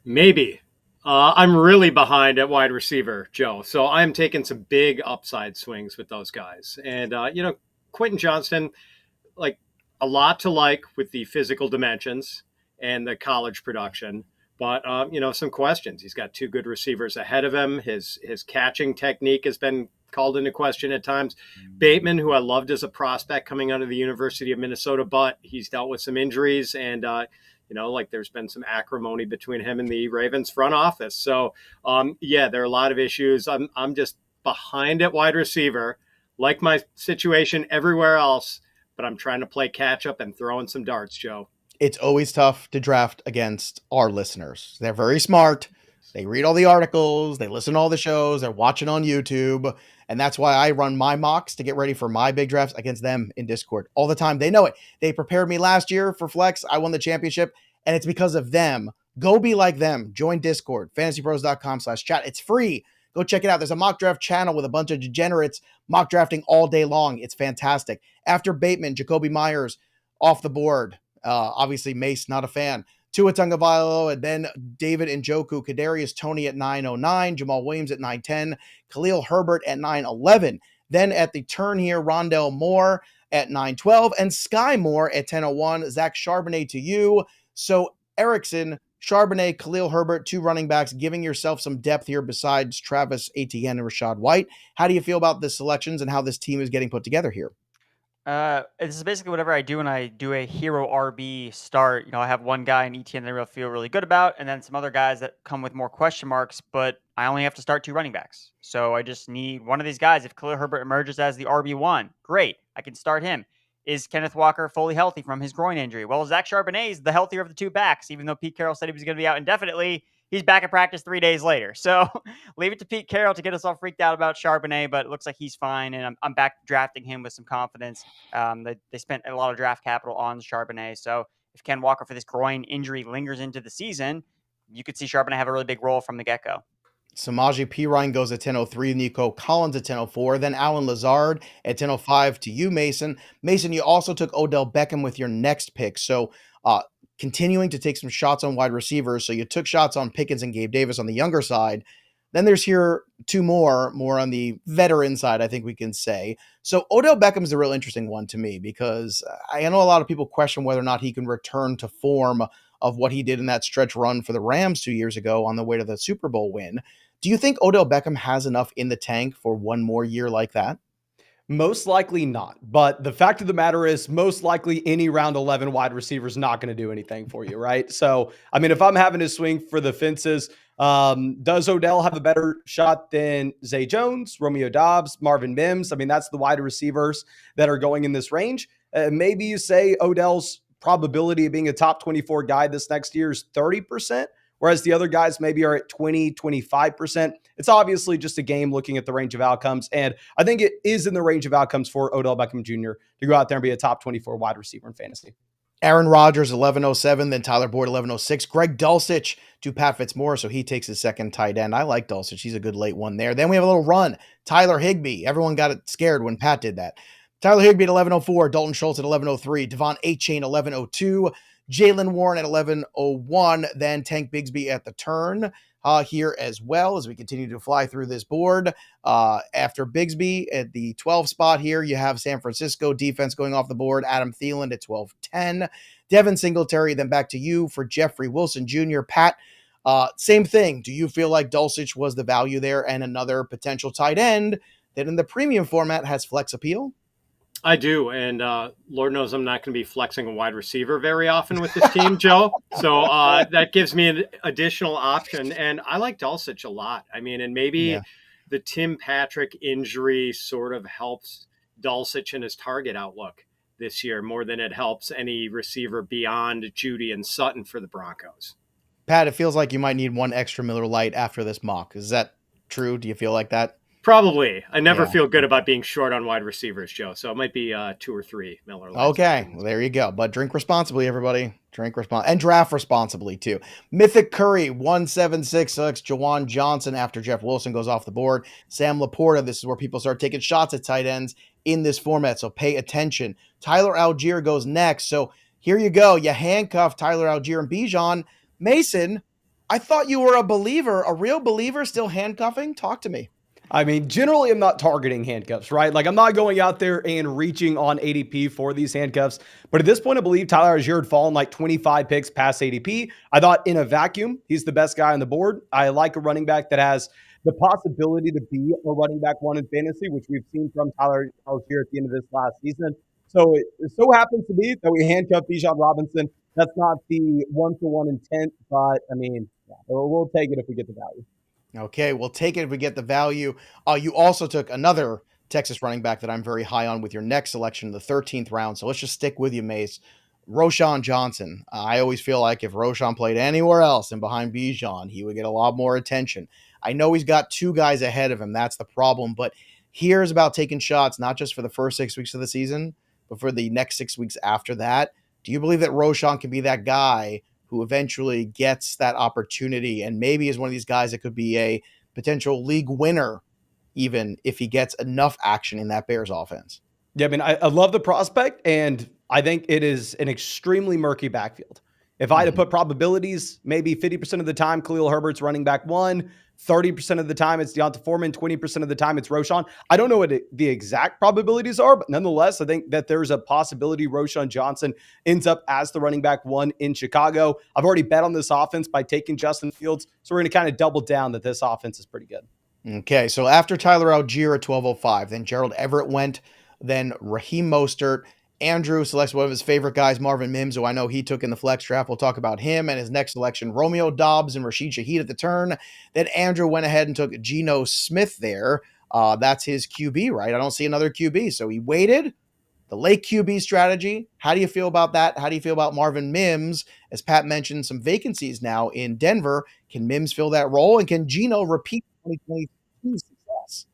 Maybe. I'm really behind at wide receiver, Joe. So I'm taking some big upside swings with those guys. And, Quentin Johnston, like a lot to like with the physical dimensions and the college production. But, some questions. He's got 2 good receivers ahead of him. His catching technique has been called into question at times. Bateman, who I loved as a prospect coming out of the University of Minnesota, but he's dealt with some injuries and, there's been some acrimony between him and the Ravens front office. So, there are a lot of issues. I'm just behind at wide receiver, like my situation everywhere else, but I'm trying to play catch up and throw in some darts, Joe. It's always tough to draft against our listeners. They're very smart. They read all the articles, they listen to all the shows, they're watching on YouTube. And that's why I run my mocks to get ready for my big drafts against them in Discord all the time. They know it. They prepared me last year for Flex. I won the championship, and it's because of them. Go be like them. Join Discord, fantasypros.com/chat. It's free. Go check it out. There's a mock draft channel with a bunch of degenerates mock drafting all day long. It's fantastic. After Bateman, Jacoby Myers off the board. Obviously, Mace, not a fan. Tua Tagovailoa, and then David Njoku, Kadarius Toney at 909, Jamal Williams at 910, Khalil Herbert at 911. Then at the turn here, Rondell Moore at 912, and Sky Moore at 1001. Zach Charbonnet to you. So Erickson, Charbonnet, Khalil Herbert, 2 running backs, giving yourself some depth here besides Travis Etienne and Rashad White. How do you feel about the selections and how this team is getting put together here? This is basically whatever I do when I do a hero RB start. I have one guy in ETN that I feel really good about, and then some other guys that come with more question marks, but I only have to start 2 running backs. So I just need one of these guys. If Khalil Herbert emerges as the RB1, great. I can start him. Is Kenneth Walker fully healthy from his groin injury? Well, Zach Charbonnet is the healthier of the 2 backs, even though Pete Carroll said he was going to be out indefinitely. He's back at practice 3 days later. So leave it to Pete Carroll to get us all freaked out about Charbonnet, but it looks like he's fine, and I'm back drafting him with some confidence. They spent a lot of draft capital on Charbonnet. So if Ken Walker for this groin injury lingers into the season, you could see Charbonnet have a really big role from the get-go. Samaje Perine goes at 10:03, Nico Collins at 10:04, then Alan Lazard at 10:05 to you, Mason. Mason, you also took Odell Beckham with your next pick. So continuing to take some shots on wide receivers. So you took shots on Pickens and Gabe Davis on the younger side. Then there's here 2 more on the veteran side, I think we can say. So Odell Beckham's a real interesting one to me because I know a lot of people question whether or not he can return to form of what he did in that stretch run for the Rams 2 years ago on the way to the Super Bowl win. Do you think Odell Beckham has enough in the tank for one more year like that? Most likely not. But the fact of the matter is, most likely any round 11 wide receiver is not going to do anything for you, right? So, I mean, if I'm having to swing for the fences, does Odell have a better shot than Zay Jones, Romeo Doubs, Marvin Mims? I mean, that's the wide receivers that are going in this range. Maybe you say Odell's probability of being a top 24 guy this next year is 30%. Whereas the other guys maybe are at 20, 25%. It's obviously just a game looking at the range of outcomes. And I think it is in the range of outcomes for Odell Beckham Jr. to go out there and be a top 24 wide receiver in fantasy. Aaron Rodgers, 11:07, then Tyler Boyd, 11:06. Greg Dulcich to Pat Fitzmaurice, so he takes his second tight end. I like Dulcich. He's a good late one there. Then we have a little run. Tyler Higbee. Everyone got scared when Pat did that. Tyler Higbee at 11:04, Dalton Schultz at 11:03, Devon Achane, 11:02. Jalen Warren at 11:01, then Tank Bigsby at the turn here as well as we continue to fly through this board. After Bigsby at the 12 spot here, you have San Francisco defense going off the board, Adam Thielen at 12:10, Devin Singletary, then back to you for Jeffrey Wilson Jr. Pat, same thing. Do you feel like Dulcich was the value there and another potential tight end that in the premium format has flex appeal? I do, and Lord knows I'm not going to be flexing a wide receiver very often with this team, Joe. So that gives me an additional option, and I like Dulcich a lot. I mean, and maybe the Tim Patrick injury sort of helps Dulcich in his target outlook this year more than it helps any receiver beyond Judy and Sutton for the Broncos. Pat, it feels like you might need one extra Miller Lite after this mock. Is that true? Do you feel like that? Probably. I never feel good about being short on wide receivers, Joe. So it might be 2 or 3 Miller Lites. Okay, well, there you go. But drink responsibly, everybody. Drink responsibly. And draft responsibly, too. Mythic Curry, 1766 selects Jawan Johnson after Jeff Wilson goes off the board. Sam Laporta, this is where people start taking shots at tight ends in this format, so pay attention. Tyler Algier goes next. So here you go. You handcuff Tyler Algier and Bijan. Mason, I thought you were a believer, a real believer, still handcuffing? Talk to me. I mean, generally, I'm not targeting handcuffs, right? Like, I'm not going out there and reaching on ADP for these handcuffs. But at this point, I believe Tyler Algier had fallen like 25 picks past ADP. I thought in a vacuum, he's the best guy on the board. I like a running back that has the possibility to be a running back one in fantasy, which we've seen from Tyler Algier at the end of this last season. So it so happens to be that we handcuffed Bijan Robinson. That's not the one-for-one intent, but I mean, yeah, we'll take it if we get the value. Okay, we'll take it if we get the value. You also took another Texas running back that I'm very high on with your next selection in the 13th round. So let's just stick with you, Mace. Roschon Johnson. I always feel like if Roschon played anywhere else than behind Bijan, he would get a lot more attention. I know he's got two guys ahead of him. That's the problem. But here's about taking shots, not just for the first 6 weeks of the season, but for the next 6 weeks after that. Do you believe that Roschon can be that guy who eventually gets that opportunity and maybe is one of these guys that could be a potential league winner, even if he gets enough action in that Bears offense? Yeah, I mean, I love the prospect, and I think it is an extremely murky backfield. If I had to put probabilities, maybe 50% of the time, Khalil Herbert's running back one, 30% of the time it's Deonta Foreman, 20% of the time it's Roschon. I don't know what the exact probabilities are, but nonetheless, I think that there's a possibility Roschon Johnson ends up as the running back one in Chicago. I've already bet on this offense by taking Justin Fields, so we're going to kind of double down that this offense is pretty good. Okay, so after Tyler Algier at 1205, then Gerald Everett went, then Raheem Mostert. Andrew selects one of his favorite guys, Marvin Mims, who I know he took in the flex draft. We'll talk about him and his next selection, Romeo Dobbs and Rashid Shaheed at the turn. Then Andrew went ahead and took Geno Smith there. That's his QB, right? I don't see another QB. So he waited. The late QB strategy. How do you feel about that? How do you feel about Marvin Mims? As Pat mentioned, some vacancies now in Denver. Can Mims fill that role? And can Geno repeat 2022 success?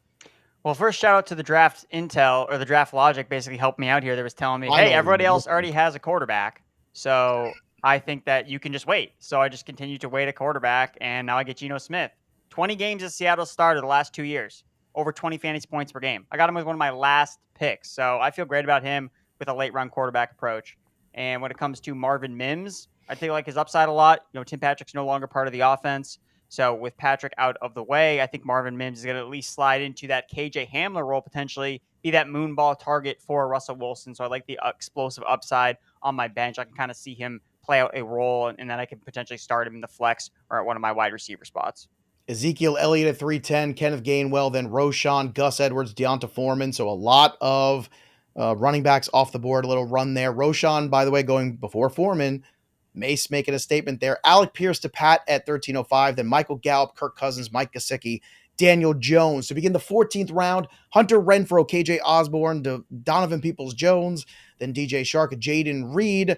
Well, first shout out to the draft intel, or the draft logic basically helped me out here. That was telling me, hey, everybody else already has a quarterback. So I think that you can just wait. So I just continue to wait a quarterback, and now I get Geno Smith. 20 games at Seattle started the last 2 years, over 20 fantasy points per game. I got him with one of my last picks. So I feel great about him with a late round quarterback approach. And when it comes to Marvin Mims, I think like his upside a lot. Tim Patrick's no longer part of the offense. So with Patrick out of the way, I think Marvin Mims is going to at least slide into that KJ Hamler role, potentially be that moonball target for Russell Wilson. So I like the explosive upside on my bench. I can kind of see him play out a role, and then I can potentially start him in the flex or at one of my wide receiver spots. Ezekiel Elliott at 310, Kenneth Gainwell, then Roschon, Gus Edwards, Deonta Foreman. So a lot of running backs off the board, a little run there. Roschon, by the way, going before Foreman. Mace making a statement there. Alec Pierce to Pat at 1305. Then Michael Gallup, Kirk Cousins, Mike Gesicki, Daniel Jones. To begin the 14th round, Hunter Renfrow, KJ Osborne, Donovan Peoples-Jones, then DJ Shark, Jaden Reed,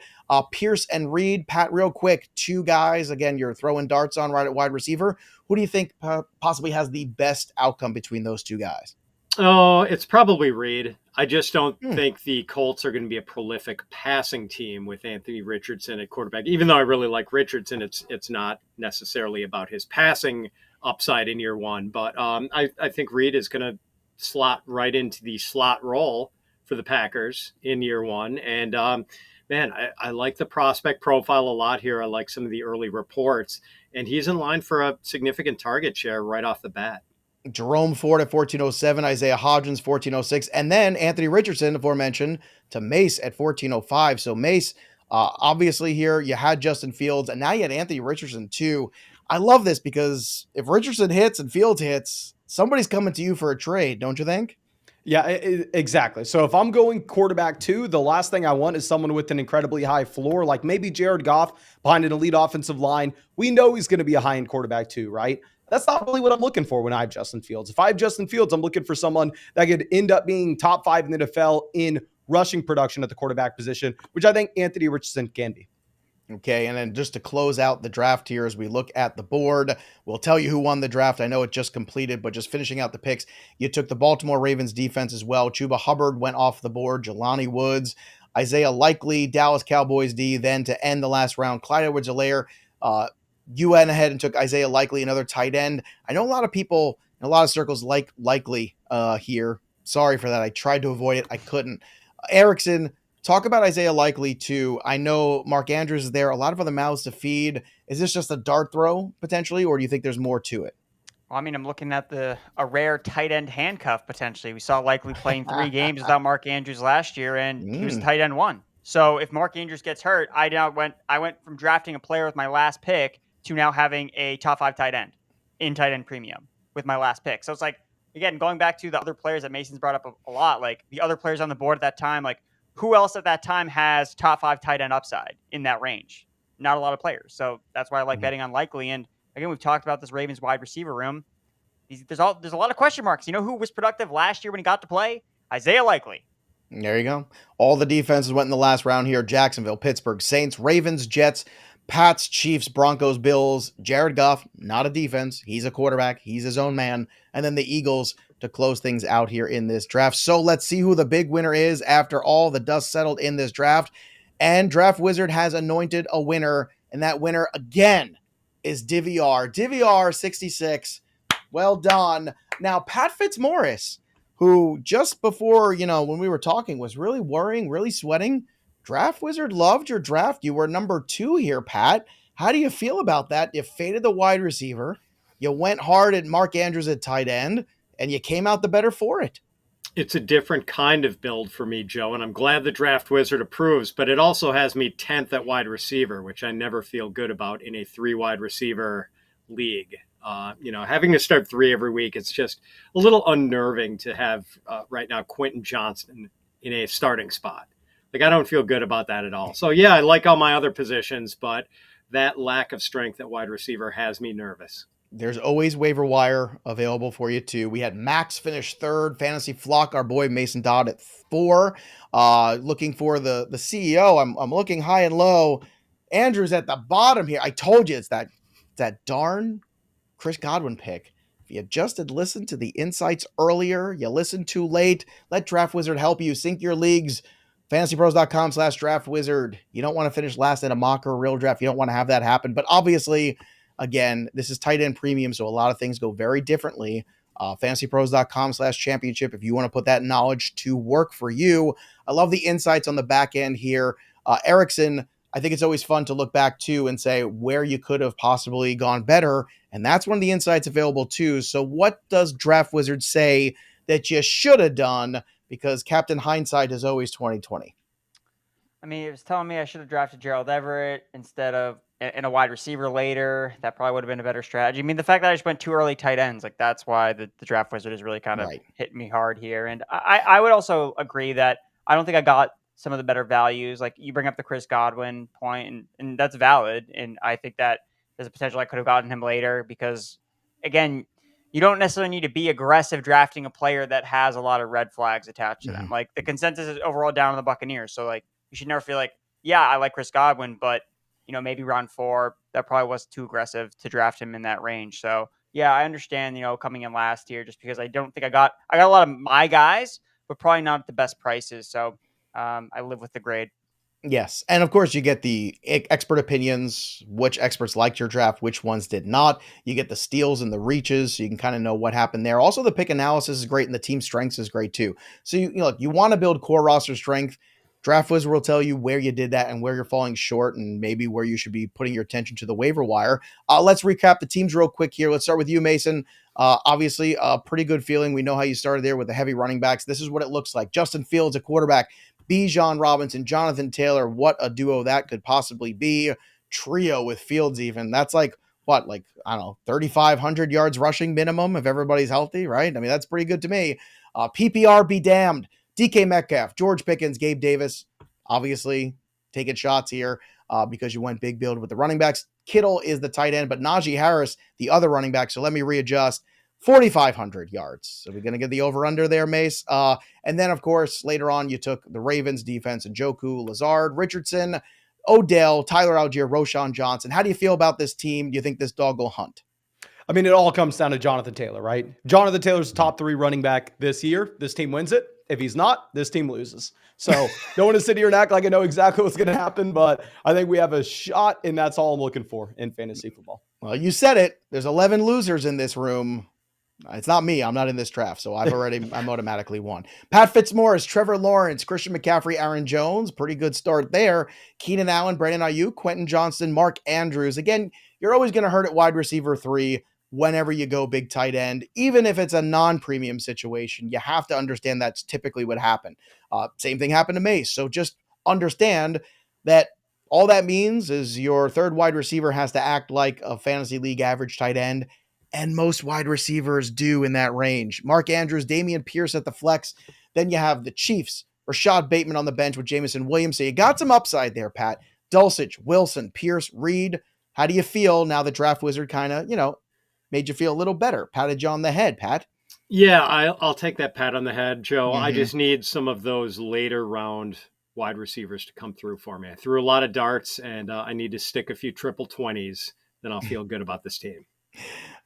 Pierce and Reed. Pat, real quick, two guys, again, you're throwing darts on right at wide receiver. Who do you think possibly has the best outcome between those two guys? Oh, it's probably Reed. I just don't think the Colts are going to be a prolific passing team with Anthony Richardson at quarterback. Even though I really like Richardson, it's not necessarily about his passing upside in year one. But I think Reed is going to slot right into the slot role for the Packers in year one. And man, I like the prospect profile a lot here. I like some of the early reports, and he's in line for a significant target share right off the bat. Jerome Ford at 1407, Isaiah Hodgins 1406, and then Anthony Richardson, aforementioned, to Mace at 1405. So Mace, obviously here you had Justin Fields, and now you had Anthony Richardson too. I love this because if Richardson hits and Fields hits, somebody's coming to you for a trade, don't you think? Yeah, exactly. So if I'm going quarterback two, the last thing I want is someone with an incredibly high floor, like maybe Jared Goff behind an elite offensive line. We know he's going to be a high-end quarterback two, right? That's not really what I'm looking for when I have Justin Fields. If I have Justin Fields, I'm looking for someone that could end up being top 5 in the NFL in rushing production at the quarterback position, which I think Anthony Richardson can be. Okay, and then just to close out the draft here as we look at the board, we'll tell you who won the draft. I know it just completed, but just finishing out the picks, you took the Baltimore Ravens defense as well. Chuba Hubbard went off the board, Jelani Woods, Isaiah Likely, Dallas Cowboys D, then to end the last round, Clyde Edwards-Helaire. You went ahead and took Isaiah Likely, another tight end. I know a lot of people in a lot of circles like Likely here. Sorry for that. I tried to avoid it. I couldn't. Erickson, talk about Isaiah Likely too. I know Mark Andrews is there. A lot of other mouths to feed. Is this just a dart throw potentially, or do you think there's more to it? Well, I mean, I'm looking at a rare tight end handcuff potentially. We saw Likely playing 3 games without Mark Andrews last year, and he was tight end 1. So if Mark Andrews gets hurt, I went from drafting a player with my last pick to now having a top 5 tight end in tight end premium. with my last pick. So it's like, again, going back to the other players that Mason's brought up a lot, like the other players on the board at that time, like who else at that time has top 5 tight end upside in that range? Not a lot of players. So that's why I like betting on Likely. And again, we've talked about this Ravens wide receiver room. There's a lot of question marks. You know who was productive last year when he got to play? Isaiah Likely. There you go. All the defenses went in the last round here. Jacksonville, Pittsburgh, Saints, Ravens, Jets, Pats, Chiefs, Broncos, Bills, Jared Goff, not a defense. He's a quarterback. He's his own man. And then the Eagles to close things out here in this draft. So let's see who the big winner is after all the dust settled in this draft. And Draft Wizard has anointed a winner. And that winner again is DVR. DVR 66. Well done. Now, Pat Fitzmaurice, who just before, when we were talking was really worrying, really sweating. Draft Wizard loved your draft. You were number 2 here, Pat. How do you feel about that? You faded the wide receiver. You went hard at Mark Andrews at tight end, and you came out the better for it. It's a different kind of build for me, Joe, and I'm glad the Draft Wizard approves, but it also has me 10th at wide receiver, which I never feel good about in a 3 wide receiver league. Having to start 3 every week, it's just a little unnerving to have right now Quentin Johnston in a starting spot. Like, I don't feel good about that at all. So, yeah, I like all my other positions, but that lack of strength at wide receiver has me nervous. There's always waiver wire available for you, too. We had Max finish 3rd, Fantasy Flock, our boy Mason Dodd at 4. Looking for the CEO. I'm looking high and low. Andrew's at the bottom here. I told you it's that darn Chris Godwin pick. If you just had listened to the insights earlier, you listened too late, let Draft Wizard help you sync your leagues. fantasypros.com/draft wizard. You don't want to finish last in a mock or a real draft. You don't want to have that happen. But obviously, again, this is tight end premium, so a lot of things go very differently. fantasypros.com/championship if you want to put that knowledge to work for you. I love the insights on the back end here. Erickson, I think it's always fun to look back to and say where you could have possibly gone better. And that's one of the insights available too. So what does Draft Wizard say that you should have done? Because Captain Hindsight is always 2020. I mean, it was telling me I should have drafted Gerald Everett instead of in a wide receiver later. That probably would have been a better strategy. I mean, the fact that I just went 2 early tight ends, like that's why the Draft Wizard is really kind of hitting me hard here. And I would also agree that I don't think I got some of the better values. Like you bring up the Chris Godwin point, and that's valid. And I think that there's a potential I could have gotten him later because, again, you don't necessarily need to be aggressive drafting a player that has a lot of red flags attached to them. Like the consensus is overall down on the Buccaneers. So like you should never feel like, yeah, I like Chris Godwin, but maybe round 4, that probably was too aggressive to draft him in that range. So yeah, I understand, coming in last here just because I don't think I got a lot of my guys, but probably not at the best prices. So I live with the grade. Yes. And of course, you get the expert opinions, which experts liked your draft, which ones did not. You get the steals and the reaches, so you can kind of know what happened there. Also, the pick analysis is great, and the team strengths is great too. So, you want to build core roster strength. Draft Wizard will tell you where you did that and where you're falling short and maybe where you should be putting your attention to the waiver wire. Let's recap the teams real quick here. Let's start with you, Mason. Obviously, a pretty good feeling. We know how you started there with the heavy running backs. This is what it looks like. Justin Fields, a quarterback. Bijan Robinson, Jonathan Taylor. What a duo that could possibly be. Trio with Fields even. That's I don't know, 3,500 yards rushing minimum if everybody's healthy, right? I mean, that's pretty good to me. PPR be damned. DK Metcalf, George Pickens, Gabe Davis, obviously taking shots here because you went big build with the running backs. Kittle is the tight end, but Najee Harris, the other running back. So let me readjust. 4,500 yards. So we're going to get the over-under there, Mace. And then, of course, later on, you took the Ravens defense and Njoku, Lazard, Richardson, Odell, Tyler Algier, Roschon Johnson. How do you feel about this team? Do you think this dog will hunt? I mean, it all comes down to Jonathan Taylor, right? Jonathan Taylor's the top 3 running back this year. This team wins it. If he's not, this team loses. So don't want to sit here and act like I know exactly what's going to happen, but I think we have a shot, and that's all I'm looking for in fantasy football. Well, you said it. There's 11 losers in this room. It's not me. I'm not in this draft, so I'm automatically won. Pat Fitzmaurice, Trevor Lawrence, Christian McCaffrey, Aaron Jones. Pretty good start there. Keenan Allen, Brandon Ayuk, Quentin Johnston, Mark Andrews. Again, you're always going to hurt at wide receiver 3 whenever you go big tight end. Even if it's a non-premium situation, you have to understand that's typically what happened. Same thing happened to Mace. So just understand that all that means is your third wide receiver has to act like a fantasy league average tight end. and most wide receivers do in that range. Mark Andrews, Damian Pierce at the flex. Then you have the Chiefs, Rashad Bateman on the bench with Jameson Williams. So you got some upside there, Pat. Dulcich, Wilson, Pierce, Reed. How do you feel now the draft wizard kind of, made you feel a little better? Patted you on the head, Pat. Yeah, I'll take that pat on the head, Joe. I Mhm. just need some of those later round wide receivers to come through for me. I threw a lot of darts, and I need to stick a few triple 20s. Then I'll feel good about this team.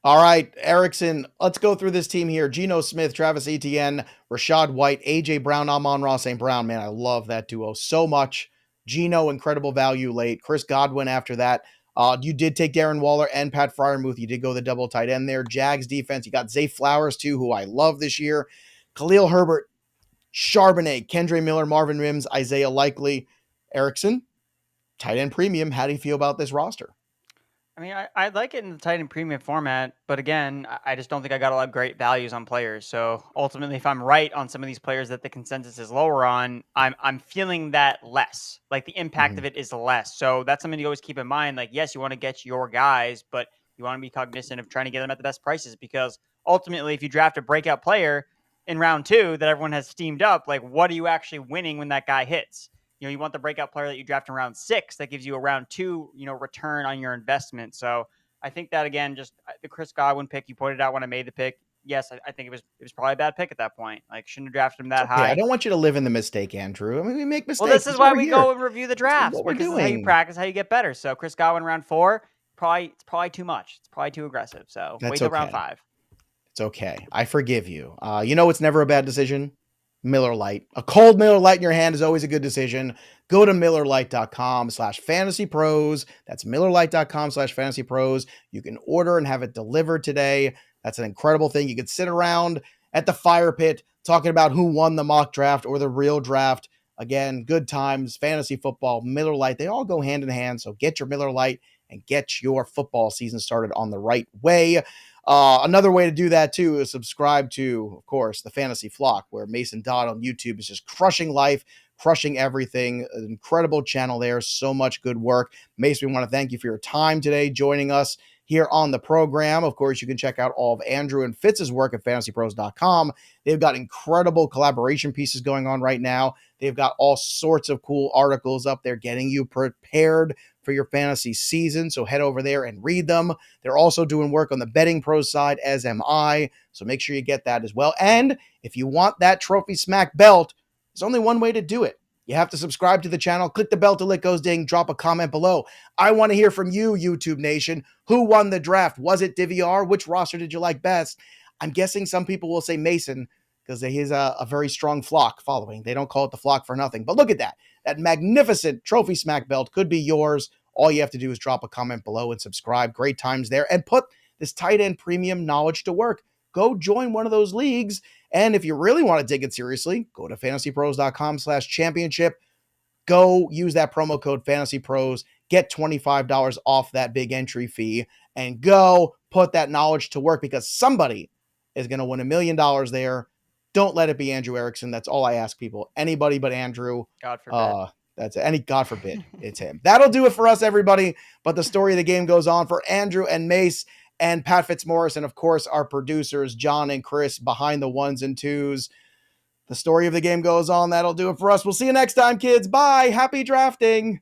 All right, Erickson, let's go through this team here. Geno Smith, Travis Etienne, Rashad White, A.J. Brown, Amon-Ra St. Brown. Man, I love that duo so much. Geno, incredible value late. Chris Godwin after that. You did take Darren Waller and Pat Freiermuth. You did go the double tight end there. Jags defense. You got Zay Flowers, too, who I love this year. Khalil Herbert, Charbonnet, Kendre Miller, Marvin Mims, Isaiah Likely. Erickson, tight end premium. How do you feel about this roster? I mean, I like it in the tight end premium format, but again, I just don't think I got a lot of great values on players. So ultimately, if I'm right on some of these players that the consensus is lower on, I'm feeling that less. Like the impact of it is less. So that's something to always keep in mind. Like, yes, you want to get your guys, but you want to be cognizant of trying to get them at the best prices, because ultimately, if you draft a breakout player in round 2 that everyone has steamed up, like what are you actually winning when that guy hits? You want the breakout player that you draft in round 6 that gives you a round 2, return on your investment. So I think that, again, just the Chris Godwin pick, you pointed out when I made the pick. Yes, I think it was probably a bad pick at that point. Like, shouldn't have drafted him that high. I don't want you to live in the mistake, Andrew. I mean, we make mistakes. Well, this is why we go and review the drafts, what we're because doing. this is how you practice, how you get better. So Chris Godwin round 4, it's probably too much. It's probably too aggressive. So wait till round 5. It's okay. I forgive you. It's never a bad decision. Miller Lite. A cold Miller Lite in your hand is always a good decision. Go to MillerLite.com/fantasypros. That's MillerLite.com/fantasypros. You can order and have it delivered today. That's an incredible thing. You can sit around at the fire pit talking about who won the mock draft or the real draft. Again, good times, fantasy football, Miller Lite. They all go hand in hand. So get your Miller Lite and get your football season started on the right way. Another way to do that, too, is subscribe to, of course, the Fantasy Flock, where Mason Dodd on YouTube is just crushing life, crushing everything. An incredible channel there. So much good work. Mason, we want to thank you for your time today, joining us here on the program. Of course, you can check out all of Andrew and Fitz's work at fantasypros.com. They've got incredible collaboration pieces going on right now. They've got all sorts of cool articles up there getting you prepared for your fantasy season. So head over there and read them. They're also doing work on the betting pros side, as am I. So make sure you get that as well. And if you want that Trophy Smack belt, there's only one way to do it. You have to subscribe to the channel, click the bell till it goes ding, drop a comment below. I want to hear from you, YouTube Nation. Who won the draft? Was it DVR? Which roster did you like best? I'm guessing some people will say Mason, because he has a very strong flock following. They don't call it the flock for nothing. But look at that. That magnificent Trophy Smack belt could be yours. All you have to do is drop a comment below and subscribe. Great times there. And put this tight end premium knowledge to work. Go join one of those leagues. And if you really want to take it seriously, go to fantasypros.com/championship. Go use that promo code FantasyPros. Get $25 off that big entry fee. And go put that knowledge to work, because somebody is going to win $1 million there. Don't let it be Andrew Erickson. That's all I ask people. Anybody but Andrew. God forbid. That's any God forbid it's him. That'll do it for us, everybody. But the story of the game goes on for Andrew and Mace and Pat Fitzmaurice, and of course our producers John and Chris behind the 1s and 2s. The story of the game goes on. That'll do it for us. We'll see you next time, kids. Bye. Happy drafting.